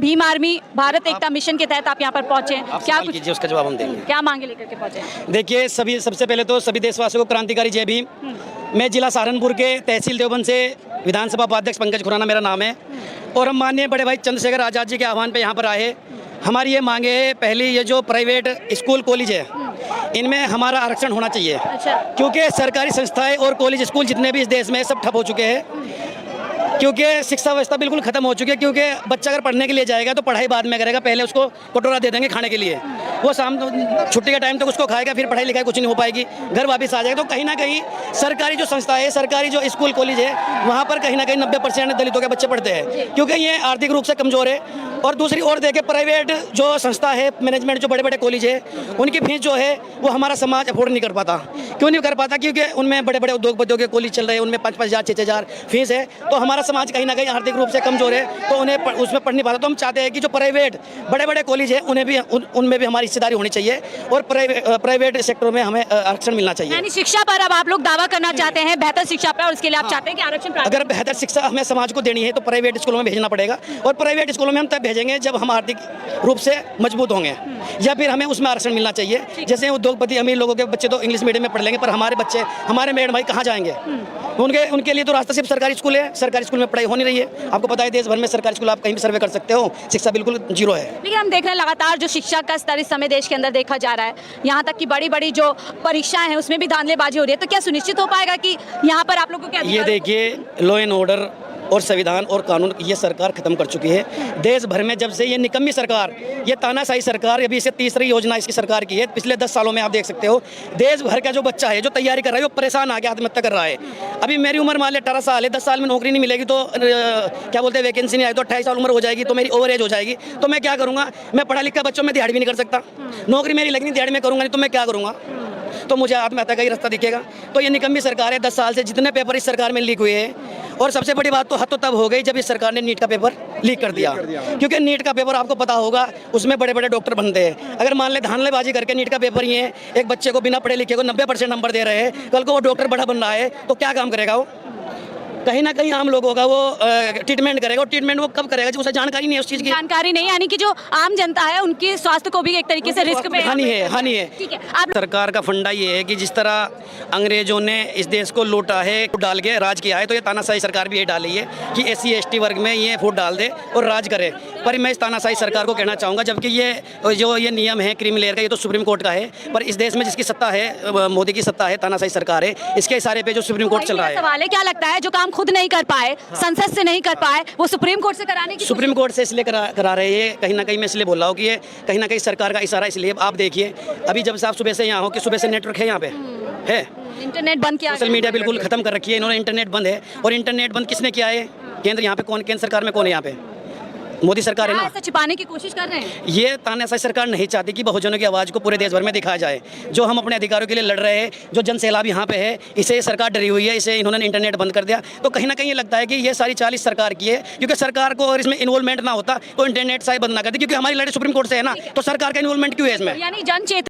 Bhim army Bharat एकता mission के तहत आप यहाँ पर पहुंचे हैं, क्या कुछ कीजिए, उसका जवाब हम देंगे। क्या मांगे लेकर के पहुंचे हैं? देखिए, सबसे पहले तो सभी देशवासियों को क्रांतिकारी जय भीम। मैं जिला सहारनपुर के तहसील देवबंद से विधानसभा उपाध्यक्ष पंकज खुराना मेरा नाम है, और हम माननीय बड़े भाई चंद्रशेखर आज़ाद जी के आह्वान पे यहाँ पर आए। हमारी ये मांगे है, पहली ये जो प्राइवेट स्कूल कॉलेज है इनमें हमारा आरक्षण होना चाहिए। अच्छा। क्योंकि सरकारी संस्थाएं और कॉलेज स्कूल जितने भी इस देश में सब ठप हो चुके हैं, क्योंकि शिक्षा व्यवस्था बिल्कुल खत्म हो चुकी है। क्योंकि बच्चा अगर पढ़ने के लिए जाएगा तो पढ़ाई बाद में करेगा, पहले उसको कटोरा दे देंगे खाने के लिए, वो शाम छुट्टी के टाइम तक उसको खाएगा, फिर पढ़ाई लिखाई कुछ नहीं हो पाएगी, घर वापस आ जाएगा। तो कहीं ना कहीं सरकारी जो संस्था है, सरकारी जो स्कूल कॉलेज है, वहाँ पर कहीं ना कहीं 90% दलितों के बच्चे पढ़ते हैं, क्योंकि ये आर्थिक रूप से कमज़ोर है। और दूसरी ओर देखें, प्राइवेट जो संस्था है, मैनेजमेंट जो बड़े बड़े कॉलेज है, उनकी फीस जो है वो हमारा समाज अफोर्ड नहीं कर पाता। क्यों नहीं कर पाता? क्योंकि उनमें बड़े बड़े उद्योगपतियों के कॉलेज चल रहे हैं, उनमें 5-5 हज़ार 6-6 हज़ार फीस है। तो हमारा समाज कहीं ना कहीं आर्थिक रूप से कमज़ोर है, तो उन्हें उसमें पढ़ नहीं पाता। तो हम चाहते हैं कि जो प्राइवेट बड़े बड़े कॉलेज है उन्हें भी उनमें भी हमारी हिस्सेदारी होनी चाहिए, और प्राइवेट सेक्टर में हमें आरक्षण मिलना चाहिए। यानी शिक्षा पर अब आप लोग दावा करना चाहते हैं, बेहतर शिक्षा पर, और उसके लिए आप चाहते हैं कि आरक्षण प्राप्त अगर बेहतर शिक्षा हमें समाज को देनी है तो प्राइवेट स्कूलों में भेजना पड़ेगा, और प्राइवेट स्कूलों में हम तब भेजेंगे जब हम आर्थिक रूप से मजबूत होंगे, या फिर हमें उसमें आरक्षण मिलना चाहिए। जैसे उद्योगपति अमीर लोगों के बच्चे तो इंग्लिश मीडियम में पढ़ लेंगे, पर हमारे बच्चे, हमारे मेड भाई कहाँ जाएंगे? उनके लिए तो रास्ता सिर्फ सरकारी स्कूल है। सरकारी स्कूल में पढ़ाई हो नहीं रही है। आपको पता है देश भर में सरकारी स्कूल आप कहीं भी सर्वे कर सकते हो, शिक्षा बिल्कुल जीरो है। लेकिन हम देख रहे हैं लगातार जो शिक्षा का स्तर इस समय देश के अंदर देखा जा रहा है, यहाँ तक कि बड़ी बड़ी जो परीक्षाएं हैं उसमें भी धांधलेबाजी हो रही है। तो क्या सुनिश्चित हो पाएगा कि यहाँ पर आप लोगों के ये देखिए, लॉ एंड ऑर्डर और संविधान और कानून ये सरकार खत्म कर चुकी है। देश भर में जब से ये निकम्मी सरकार, ये तानाशाही सरकार, अभी इसे तीसरी योजना इसकी सरकार की है पिछले 10 सालों में, आप देख सकते हो देश भर का जो बच्चा है जो तैयारी कर रहा है वो परेशान आके आत्महत्या कर रहा है। अभी मेरी उम्र मान ले 18 साल है, 10 साल में नौकरी नहीं मिलेगी तो क्या बोलते हैं वैकेंसी नहीं आई तो 28 साल उम्र हो जाएगी, तो मेरी ओवर एज हो जाएगी। तो मैं क्या करूँगा? मैं पढ़ा लिखा बच्चों में दिहाड़ी भी नहीं कर सकता, नौकरी मेरी लगनी दिहाड़ी में करूँगा नहीं, तो मैं क्या करूँगा? तो मुझे आत्महत्या का ही रास्ता दिखेगा। तो ये निकम्मी सरकार है। 10 साल से जितने पेपर इस सरकार में लीक हुए हैं, और सबसे बड़ी बात तो हद तो तब हो गई जब इस सरकार ने नीट का पेपर लीक कर दिया। क्योंकि नीट का पेपर आपको पता होगा उसमें बड़े बड़े डॉक्टर बनते हैं। अगर मान ले धांधलेबाजी करके नीट का पेपर ही है, एक बच्चे को बिना पढ़े लिखे को 90% नंबर दे रहे हैं, कल को वो डॉक्टर बड़ा बन रहा है तो क्या काम करेगा वो? कहीं ना कहीं आम लोगों का वो ट्रीटमेंट करेगा, और ट्रीटमेंट वो कब करेगा जब उसे जानकारी नहीं है उस चीज़ की। जानकारी नहीं, यानी कि जो आम जनता है उनके स्वास्थ्य को भी एक तरीके से रिस्क में हानि है। ठीक है। आप सरकार का फंडा ये है कि जिस तरह अंग्रेजों ने इस देश को लूटा है, डाल के राज किया है, तो ये तानाशाही सरकार भी ये डाली है कि SC ST वर्ग में ये वोट डाल दे और राज करे। पर मैं इस तानाशाही सरकार को कहना चाहूँगा, जबकि ये नियम है क्रीमी लेयर का, ये तो सुप्रीम कोर्ट का है, पर इस देश में जिसकी सत्ता है, मोदी की सत्ता है, तानाशाही सरकार है, इसके इशारे पे जो सुप्रीम कोर्ट चल रहा है। सवाल है, क्या लगता है जो काम खुद नहीं कर पाए, संसद से नहीं कर पाए, वो सुप्रीम कोर्ट से कराने की सुप्रीम कोर्ट से इसलिए करा रहे हैं, कहीं ना कहीं मैं इसलिए बोल रहा हूँ कि ये कहीं ना कहीं सरकार का इशारा। इसलिए आप देखिए, अभी जब से आप सुबह से यहाँ हो कि सुबह से नेटवर्क है यहाँ पे है, इंटरनेट बंद किया, सोशल मीडिया बिल्कुल खत्म कर रखी है इन्होंने, इंटरनेट बंद है। और इंटरनेट बंद किसने किया है? केंद्र यहाँ पे कौन, केंद्र सरकार में कौन है? यहाँ पे मोदी सरकार है ना। ऐसा छिपाने की कोशिश कर रहे हैं। ये तानाशाही सरकार नहीं चाहती कि बहुजनों की आवाज़ को पूरे देश भर में दिखाया जाए। जो हम अपने अधिकारों के लिए लड़ रहे हैं, जो जन सैलाब यहाँ पे है, इसे सरकार डरी हुई है, इसे इन्होंने इंटरनेट बंद कर दिया। तो कहीं ना कहीं ये लगता है कि ये सारी 40 सरकार की है, क्योंकि सरकार को अगर इसमें इन्वॉल्वमेंट ना होता तो इंटरनेट शायद बंद ना करती, क्योंकि हमारी लड़ाई सुप्रीम कोर्ट से है ना, तो सरकार का इन्वॉल्वमेंट क्यों है इसमें? यानी जन चेतना